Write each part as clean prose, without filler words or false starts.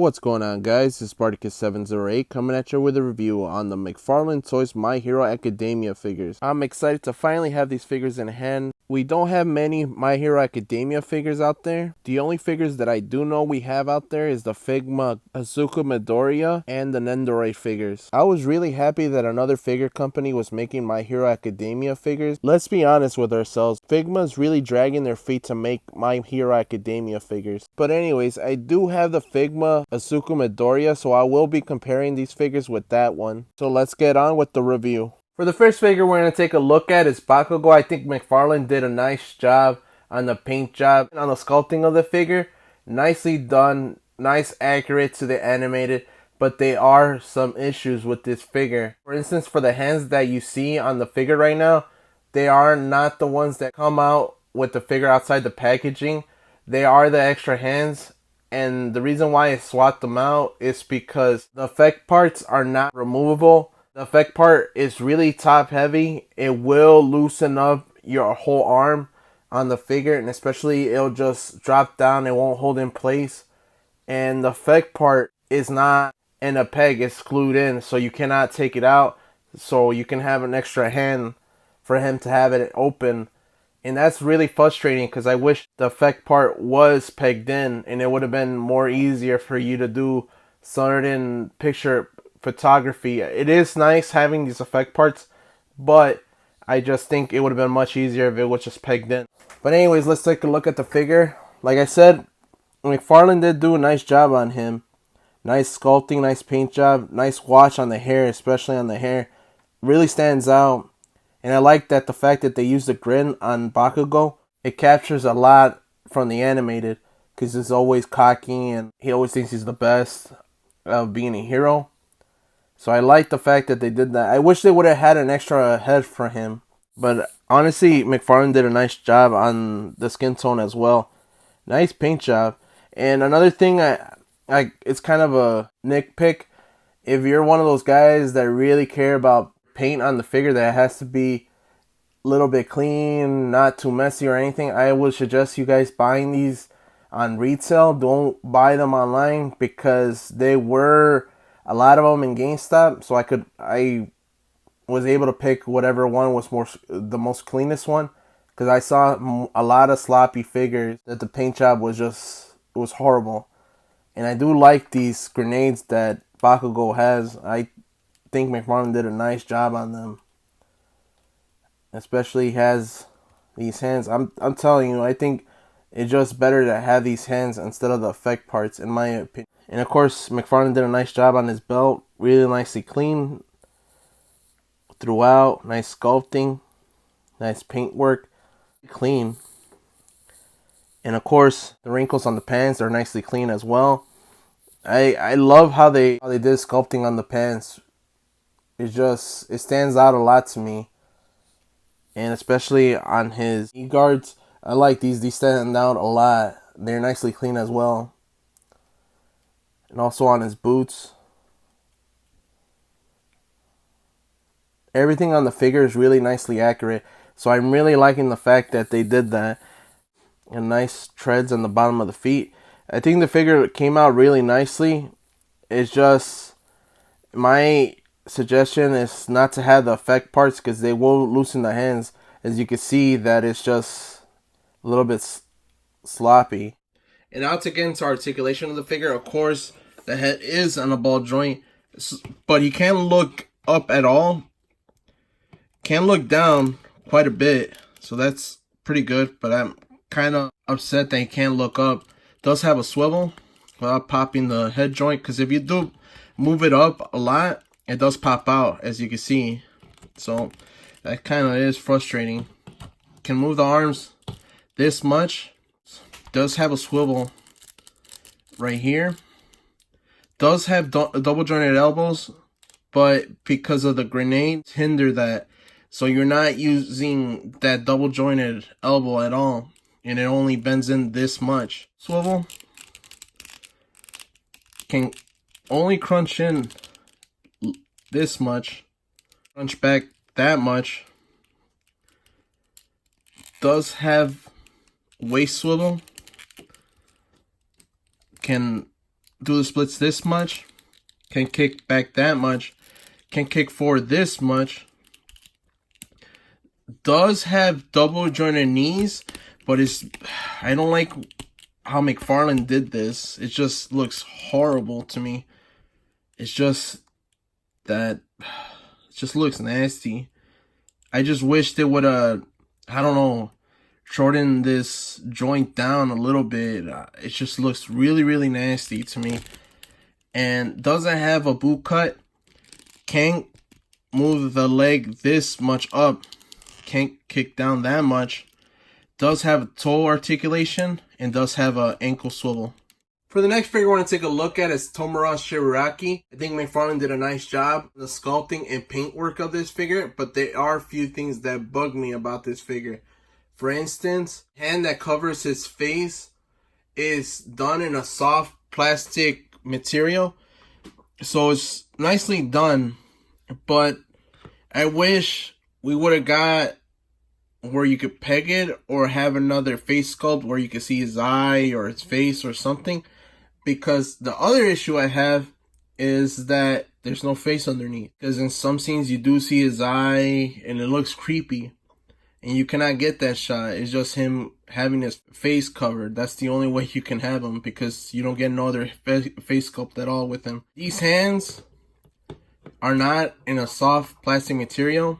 what's going on, guys? This is Spartacus708 coming at you with a review on the McFarlane Toys My Hero Academia figures. I'm excited to finally have these figures in hand. We don't have many My Hero Academia figures out there. The only figures that I do know we have out there is the Figma Asuka Midoriya and the Nendoroid figures. I was really happy that another figure company was making My Hero Academia figures. Let's be honest with ourselves, Figma's really dragging their feet to make My Hero Academia figures. But anyways, I do have the Figma Asuka Midoriya, so I will be comparing these figures with that one. So let's get on with the review. For the first figure we're going to take a look at is Bakugo. I think McFarlane did a nice job on the paint job and on the sculpting of the figure. Nicely done, nice accurate to the animated, but there are some issues with this figure. For instance, for the hands that you see on the figure right now, they are not the ones that come out with the figure outside the packaging. They are the extra hands, and the reason why I swapped them out is because the effect parts are not removable. The effect part is really top heavy. It will loosen up your whole arm on the figure, and especially it'll just drop down. It won't hold in place. And the effect part is not in a peg, it's glued in, so you cannot take it out. So you can have an extra hand for him to have it open. And that's really frustrating because I wish the effect part was pegged in, and it would have been more easier for you to do certain picture photography. It is nice having these effect parts, but I just think it would have been much easier if it was just pegged in. But anyways, let's take a look at the figure. Like I said, McFarlane did do a nice job on him. Nice sculpting, nice paint job, nice wash on the hair, especially on the hair. Really stands out. And I like that the fact that they used the grin on Bakugo, it captures a lot from the animated, because he's always cocky and he always thinks he's the best of being a hero. So I like the fact that they did that. I wish they would have had an extra head for him. But honestly, McFarlane did a nice job on the skin tone as well. Nice paint job. And another thing, it's kind of a nitpick. If you're one of those guys that really care about paint on the figure, that it has to be a little bit clean, not too messy or anything, I would suggest you guys buying these on retail. Don't buy them online, because they were a lot of them in GameStop, so I was able to pick whatever one was the most cleanest one, because I saw a lot of sloppy figures that the paint job was horrible. And I do like these grenades that Bakugo has. I think McFarlane did a nice job on them, especially he has these hands. I'm telling you, I think it's just better to have these hands instead of the effect parts, in my opinion. And of course, McFarlane did a nice job on his belt. Really nicely clean throughout. Nice sculpting. Nice paint work. Clean. And of course, the wrinkles on the pants are nicely clean as well. I love how they did sculpting on the pants. It stands out a lot to me. And especially on his knee guards. I like these. These stand out a lot. They're nicely clean as well. And also on his boots. Everything on the figure is really nicely accurate. So I'm really liking the fact that they did that. And nice treads on the bottom of the feet. I think the figure came out really nicely. It's just, my suggestion is not to have the effect parts, because they will loosen the hands. As you can see, that it's just a little bit sloppy. And now to get into articulation of the figure, of course, the head is on a ball joint, but he can't look up at all. Can look down quite a bit, so that's pretty good, but I'm kind of upset that he can't look up. Does have a swivel without popping the head joint, because if you do move it up a lot, it does pop out, as you can see. So that kind of is frustrating. Can move the arms this much. Does have a swivel right here. Does have double jointed elbows, but because of the grenades hinder that, so you're not using that double jointed elbow at all, and it only bends in this much. Swivel can only crunch in this much, crunch back that much. Does have waist swivel, can do the splits this much, can kick back that much, can kick forward this much. Does have double jointed knees, but I don't like how McFarlande did this. It just looks horrible to me. It's just that it just looks nasty. I just wish they would I don't know, shorten this joint down a little bit. It just looks really, really nasty to me. And doesn't have a boot cut. Can't move the leg this much up. Can't kick down that much. Does have a toe articulation and does have an ankle swivel. For the next figure I want to take a look at is Tomura Shigaraki. I think McFarlane did a nice job the sculpting and paint work of this figure, but there are a few things that bug me about this figure. For instance, hand that covers his face is done in a soft plastic material, so it's nicely done, but I wish we would have got where you could peg it or have another face sculpt where you could see his eye or his face or something. Because the other issue I have is that there's no face underneath. Because in some scenes you do see his eye and it looks creepy. And you cannot get that shot. It's just him having his face covered. That's the only way you can have him, because you don't get no other face sculpt at all with him. These hands are not in a soft plastic material.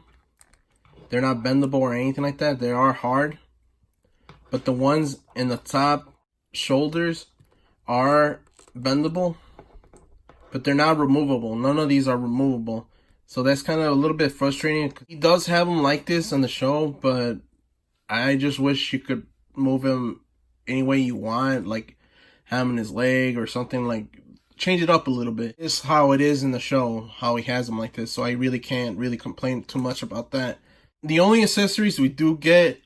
They're not bendable or anything like that. They are hard. But the ones in the top shoulders are bendable, but they're not removable. None of these are removable, so that's kind of a little bit frustrating. He does have them like this on the show, but I just wish you could move him any way you want, like have him in his leg or something, like change it up a little bit. It's how it is in the show, how he has them like this, so I really can't complain too much about that. The only accessories we do get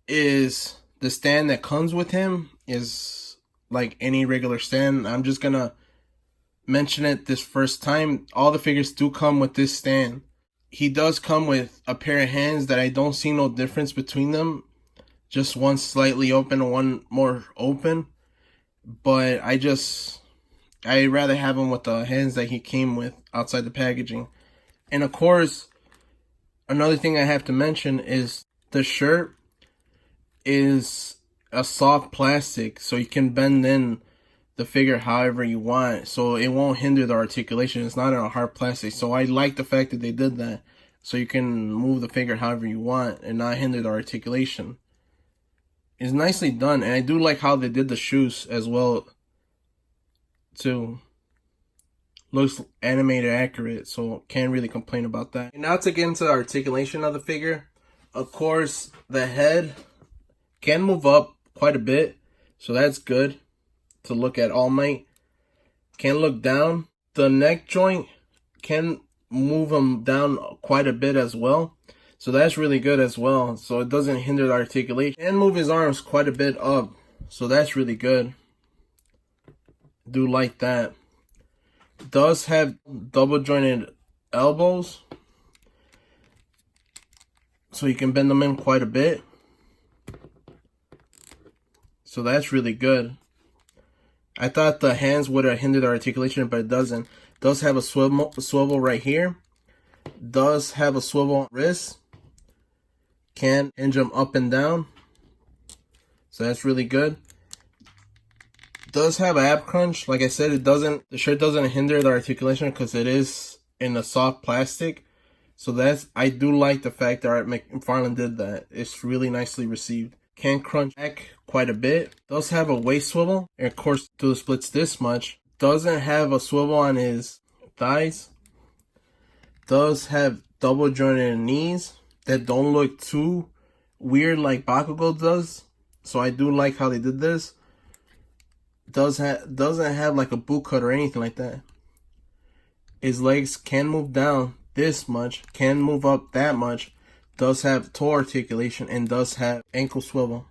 is the stand that comes with him is like any regular stand. I'm just gonna mention it this first time. All the figures do come with this stand. He does come with a pair of hands that I don't see no difference between them. Just one slightly open and one more open. But I'd rather have him with the hands that he came with outside the packaging. And of course, another thing I have to mention is the shirt is a soft plastic, so you can bend in the figure however you want, so it won't hinder the articulation. It's not in a hard plastic, so I like the fact that they did that, so you can move the figure however you want and not hinder the articulation. It's nicely done, and I do like how they did the shoes as well too. Looks animated accurate, so can't really complain about that. And now to get into the articulation of the figure, of course the head can move up quite a bit, so that's good to look at All Might. Can look down. The neck joint can move him down quite a bit as well, so that's really good as well, so it doesn't hinder the articulation. And move his arms quite a bit up, so that's really good. Do like that. Does have double jointed elbows, so you can bend them in quite a bit. So that's really good. I thought the hands would have hindered the articulation, but it doesn't. Does have a swivel right here. Does have a swivel wrist. Can hinge them up and down. So that's really good. Does have an ab crunch. Like I said, the shirt doesn't hinder the articulation because it is in a soft plastic. So I do like the fact that McFarlane did that. It's really nicely received. Can crunch back quite a bit. Does have a waist swivel, and of course do the splits this much. Doesn't have a swivel on his thighs. Does have double jointed knees that don't look too weird like Bakugo does. So I do like how they did this. Doesn't have like a boot cut or anything like that. His legs can move down this much, can move up that much. Does have toe articulation and does have ankle swivel.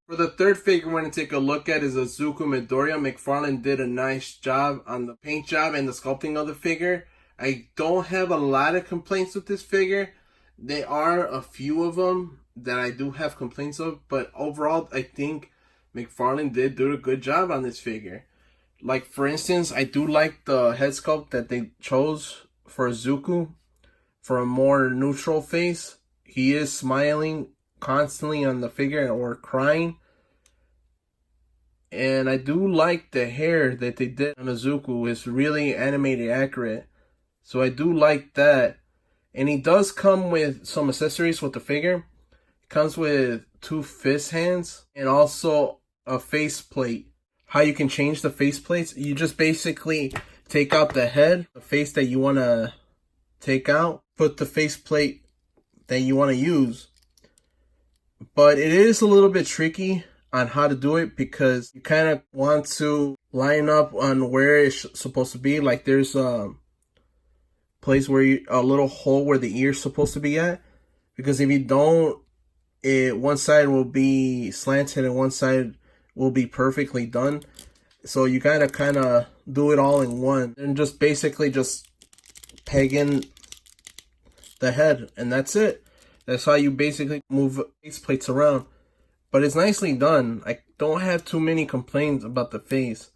For the third figure we're going to take a look at is Asuka Midoriya. McFarlane did a nice job on the paint job and the sculpting of the figure. I don't have a lot of complaints with this figure. There are a few of them that I do have complaints of, but overall I think McFarlane did do a good job on this figure. Like, for instance, I do like the head sculpt that they chose for Izuku for a more neutral face. He is smiling constantly on the figure or crying. And I do like the hair that they did on Izuku. It's really animated accurate. So I do like that. And he does come with some accessories with the figure. It comes with 2 fist hands and also a face plate. How you can change the face plates, you just basically take out the head, the face that you want to take out, put the face plate that you want to use. But it is a little bit tricky on how to do it because you kind of want to line up on where it's supposed to be. Like there's a place where a little hole where the ear's supposed to be at. Because if you don't, one side will be slanted and one side will be perfectly done. So you gotta kind of do it all in one and just basically just peg in the head, and that's it. That's how you basically move face plates around. But it's nicely done. I don't have too many complaints about the face.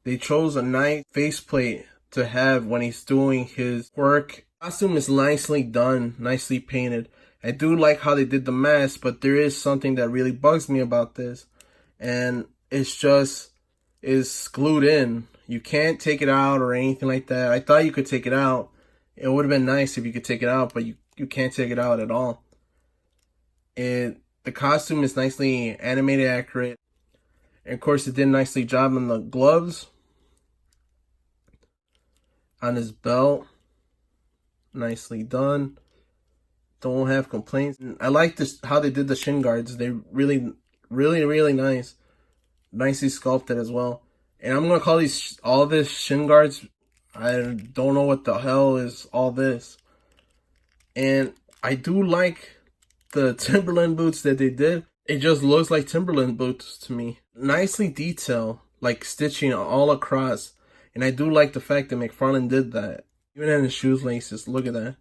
They chose a nice face plate to have when he's doing his work. Costume is nicely done, nicely painted. I do like how they did the mask, but there is something that really bugs me about this. And it's just is glued in. You can't take it out or anything like that. I thought you could take it out. It would have been nice if you could take it out, but you can't take it out at all. The costume is nicely animated, accurate. And of course, it did a nicely job on the gloves. On his belt. Nicely done. Don't have complaints. I like this how they did the shin guards. They really nice. Nicely sculpted as well. And I'm gonna call all this shin guards. I don't know what the hell is all this. And I do like the Timberland boots that they did. It just looks like Timberland boots to me. Nicely detailed, like stitching all across. And I do like the fact that McFarlane did that. Even in his shoes laces, look at that.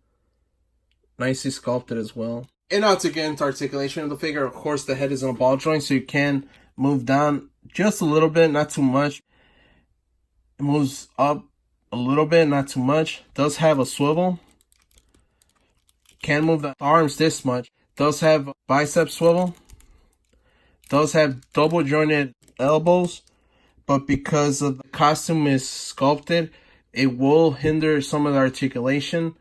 Nicely sculpted as well. And now to get into articulation of the figure, of course the head is in a ball joint, so you can move down just a little bit, not too much. It moves up a little bit, not too much. Does have a swivel. Can move the arms this much. Does have bicep swivel. Does have double jointed elbows, but because of the costume is sculpted, it will hinder some of the articulation.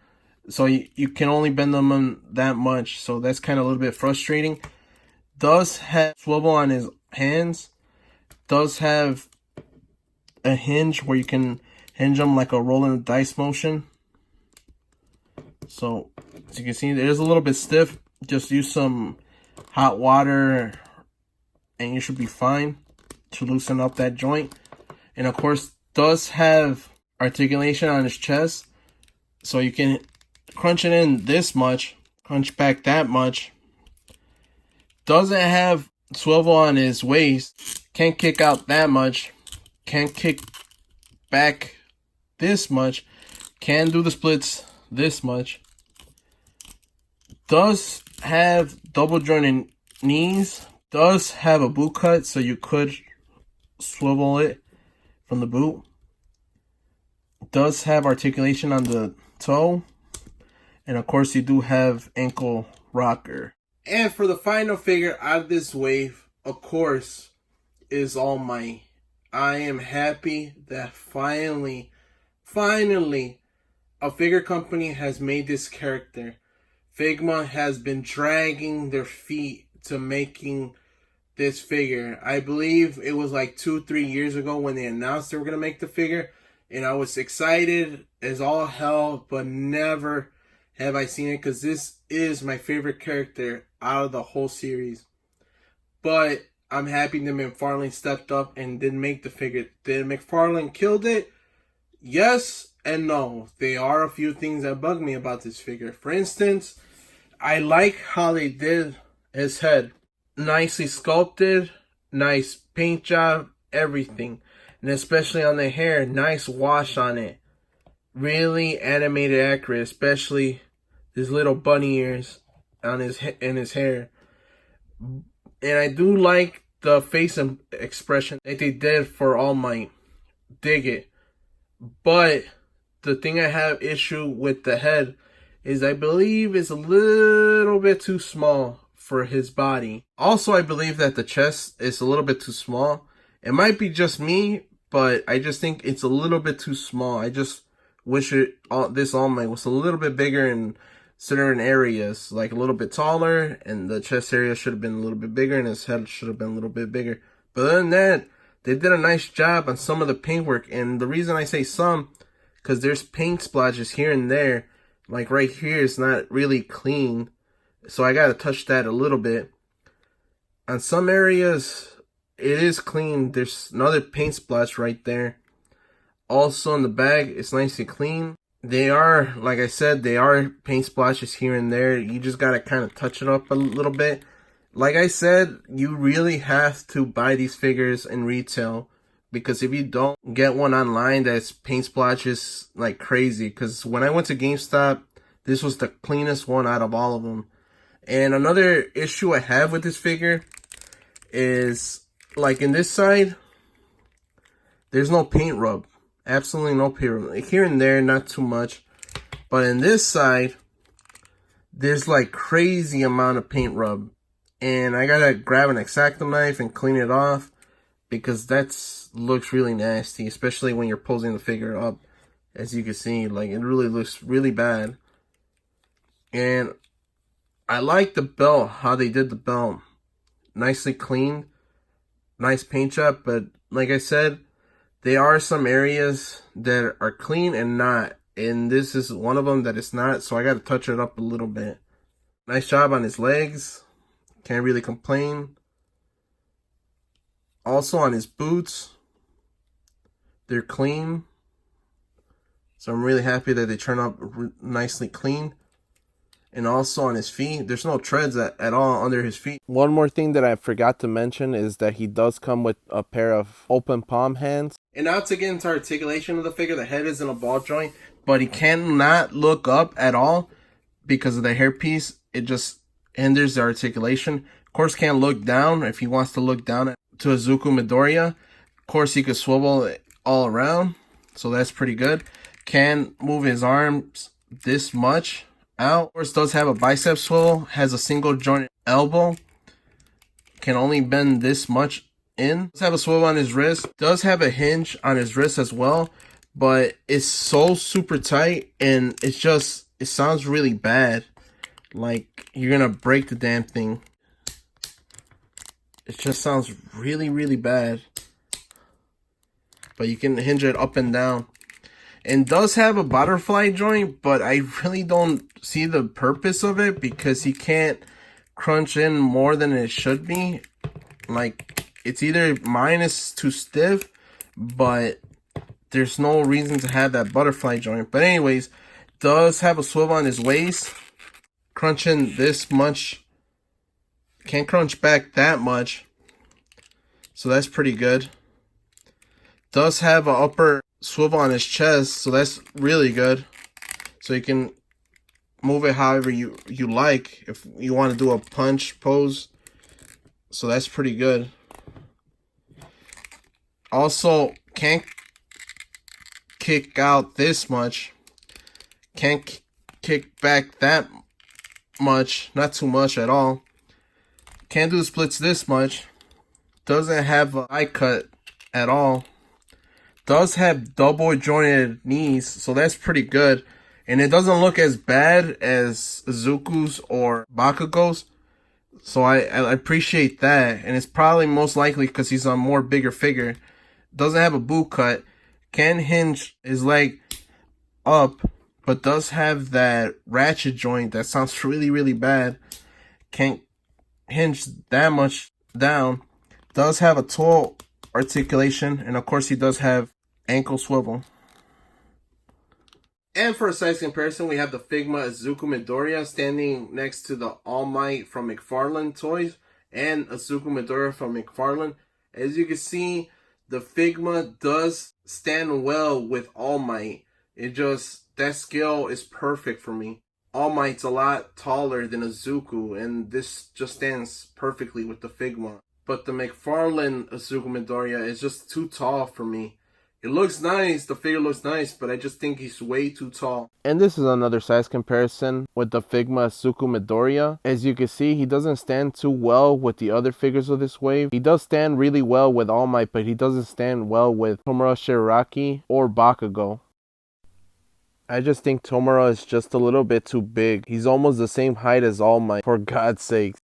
So you can only bend them on that much. So that's kind of a little bit frustrating. Does have swivel on his hands. Does have a hinge where you can hinge them like a rolling dice motion. So as you can see, it is a little bit stiff. Just use some hot water and you should be fine to loosen up that joint. And of course, does have articulation on his chest. So you can crunch it in this much, crunch back that much. Doesn't have swivel on his waist. Can't kick out that much. Can't kick back this much. Can do the splits this much. Does have double jointed knees. Does have a boot cut, so you could swivel it from the boot. Does have articulation on the toe. And of course, you do have ankle rocker. And for the final figure out of this wave, of course, is All Might. I am happy that finally, a figure company has made this character. Figma has been dragging their feet to making this figure. I believe it was like 2-3 years ago when they announced they were going to make the figure. And I was excited as all hell, but never have I seen it because this is my favorite character out of the whole series. But I'm happy that McFarlane stepped up and didn't make the figure. Did McFarlane killed it? Yes and no. There are a few things that bug me about this figure. For instance, I like how they did his head. Nicely sculpted, nice paint job, everything. And especially on the hair, nice wash on it. Really animated accurate, especially his little bunny ears on his hair. And I do like the face expression that they did for All Might. Dig it. But the thing I have issue with the head is I believe it's a little bit too small for his body. Also, I believe that the chest is a little bit too small. It might be just me, but I just think it's a little bit too small. I just wish this All Might was a little bit bigger in certain areas, like a little bit taller, and the chest area should have been a little bit bigger, and his head should have been a little bit bigger. But other than that, they did a nice job on some of the paintwork, and the reason I say some, because there's paint splotches here and there. Like right here, it's not really clean, so I gotta touch that a little bit. On some areas, it is clean. There's another paint splotch right there. Also, in the bag, it's nice and clean. They are, like I said, they are paint splotches here and there. You just gotta kind of touch it up a little bit. Like I said, you really have to buy these figures in retail, because if you don't get one online that's paint splotches like crazy, because when I went to GameStop, this was the cleanest one out of all of them. And another issue I have with this figure is, like in this side, there's no paint rub. Absolutely no paint rub. Here and there, not too much. But in this side, there's like crazy amount of paint rub. And I gotta grab an X-Acto knife and clean it off, because looks really nasty, especially when you're posing the figure up. As you can see, like, it really looks really bad. And I like the belt, how they did the belt. Nicely clean, nice paint job, but like I said, there are some areas that are clean and not. And this is one of them that it's not, so I gotta touch it up a little bit. Nice job on his legs. Can't really complain. Also on his boots, they're clean. So I'm really happy that they turn out nicely clean. And also on his feet, there's no treads at all under his feet. One more thing that I forgot to mention is that he does come with a pair of open palm hands. And now to get into articulation of the figure, the head is in a ball joint, but he cannot look up at all because of the hairpiece. It just hinders the articulation. Of course, can't look down. If he wants to look down to Izuku Midoriya, of course he could swivel it all around, so that's pretty good. Can move his arms this much out. Of course, does have a bicep swivel, has a single joint elbow, can only bend this much in. Does have a swivel on his wrist, does have a hinge on his wrist as well, but it's so super tight, and it sounds really bad. Like you're gonna break the damn thing. It just sounds really, really bad. But you can hinge it up and down. And does have a butterfly joint, but I really don't see the purpose of it, because he can't crunch in more than it should be. Like, it's either mine is too stiff, but there's no reason to have that butterfly joint. But anyways, does have a swivel on his waist. Crunching this much. Can't crunch back that much. So that's pretty good. Does have an upper swivel on his chest, so that's really good. So you can move it however you like. If you want to do a punch pose. So that's pretty good. Also, can't kick out this much. Can't kick back that much. Not too much at all. Can't do the splits this much. Doesn't have an eye cut at all. Does have double jointed knees, so that's pretty good. And it doesn't look as bad as Izuku's or Bakugo's. So I appreciate that. And it's probably most likely because he's a more bigger figure. Doesn't have a boot cut. Can hinge his leg up, but does have that ratchet joint that sounds really, really bad. Can't hinge that much down. Does have a toe articulation, and of course he does have ankle swivel. And for a size comparison, we have the Figma Izuku Midoriya standing next to the All Might from McFarlande toys and Asuka Midori from McFarlande. As you can see, the Figma does stand well with All Might. That scale is perfect for me. All Might's a lot taller than Izuku, and this just stands perfectly with the Figma. But the McFarlane Asuka Midoriya is just too tall for me. It looks nice, the figure looks nice, but I just think he's way too tall. And this is another size comparison with the Figma Asuka Midoriya. As you can see, he doesn't stand too well with the other figures of this wave. He does stand really well with All Might, but he doesn't stand well with Tomura Shigaraki or Bakugo. I just think Tomura is just a little bit too big. He's almost the same height as All Might, for God's sake.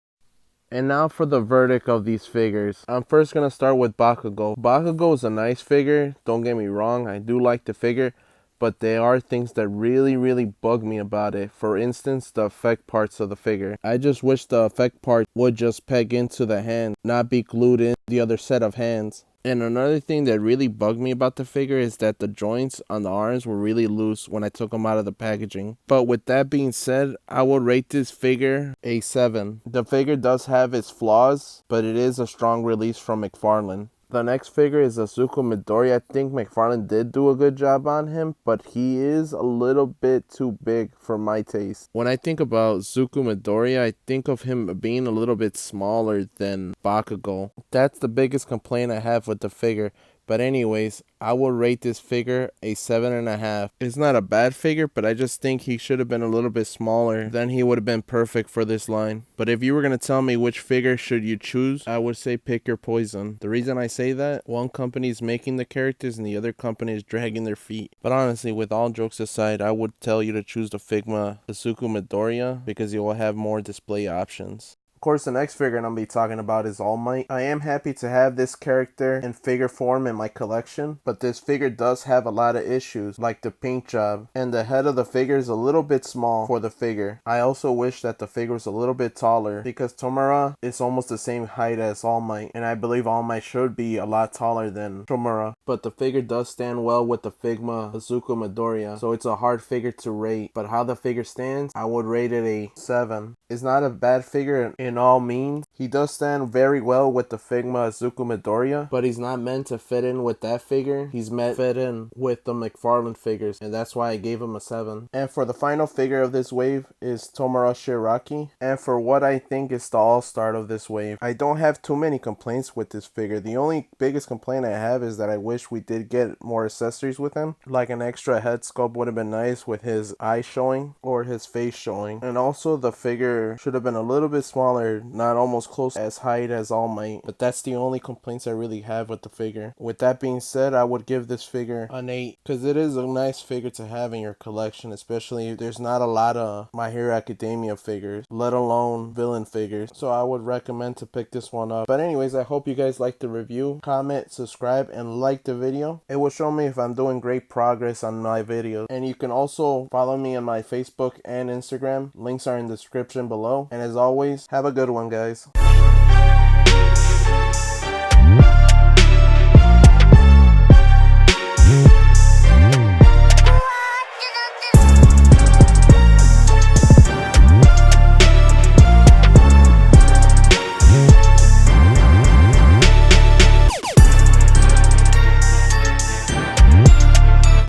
And now for the verdict of these figures. I'm first going to start with Bakugo. Bakugo is a nice figure, don't get me wrong, I do like the figure, but there are things that really bug me about it. For instance, the effect parts of the figure. I just wish the effect part would just peg into the hand, not be glued in the other set of hands. And another thing that really bugged me about the figure is that the joints on the arms were really loose when I took them out of the packaging. But with that being said, I will rate this figure a 7. The figure does have its flaws, but it is a strong release from McFarlane. The next figure is Asuka Midori. I think McFarlane did do a good job on him, but he is a little bit too big for my taste. When I think about Asuka Midori, I think of him being a little bit smaller than Bakugo. That's the biggest complaint I have with the figure. But anyways, I will rate this figure a 7.5. It's not a bad figure, but I just think he should have been a little bit smaller. Then he would have been perfect for this line. But if you were going to tell me which figure should you choose, I would say pick your poison. The reason I say that, one company is making the characters and the other company is dragging their feet. But honestly, with all jokes aside, I would tell you to choose the Figma Asuka Midoriya because you will have more display options. Of course, the next figure I'm going to be talking about is All Might. I am happy to have this character in figure form in my collection, but this figure does have a lot of issues, like the paint job, and the head of the figure is a little bit small for the figure. I also wish that the figure was a little bit taller, because Tomura is almost the same height as All Might, and I believe All Might should be a lot taller than Tomura. But the figure does stand well with the Figma Asuka Midoriya, so it's a hard figure to rate. But how the figure stands, I would rate it a 7. It's not a bad figure in all means. He does stand very well with the Figma Asuka Midoriya, but he's not meant to fit in with that figure. He's meant to fit in with the McFarlane figures, and that's why I gave him a 7. And for the final figure of this wave is Tomura Shigaraki, and for what I think is the all-star of this wave. I don't have too many complaints with this figure. The only biggest complaint I have is that I wish we did get more accessories with him. Like an extra head sculpt would have been nice with his eye showing or his face showing. And also the figure should have been a little bit smaller, not almost close as height as All Might. But that's the only complaints I really have with the figure. With that being said, I would give this figure an 8 because it is a nice figure to have in your collection, especially if there's not a lot of My Hero Academia figures, let alone villain figures. So I would recommend to pick this one up. But anyways, I hope you guys liked the review. Comment, subscribe, and like the video. It will show me if I'm doing great progress on my videos. And you can also follow me on my Facebook and Instagram. Links are in the description below. And as always, have a good one, guys.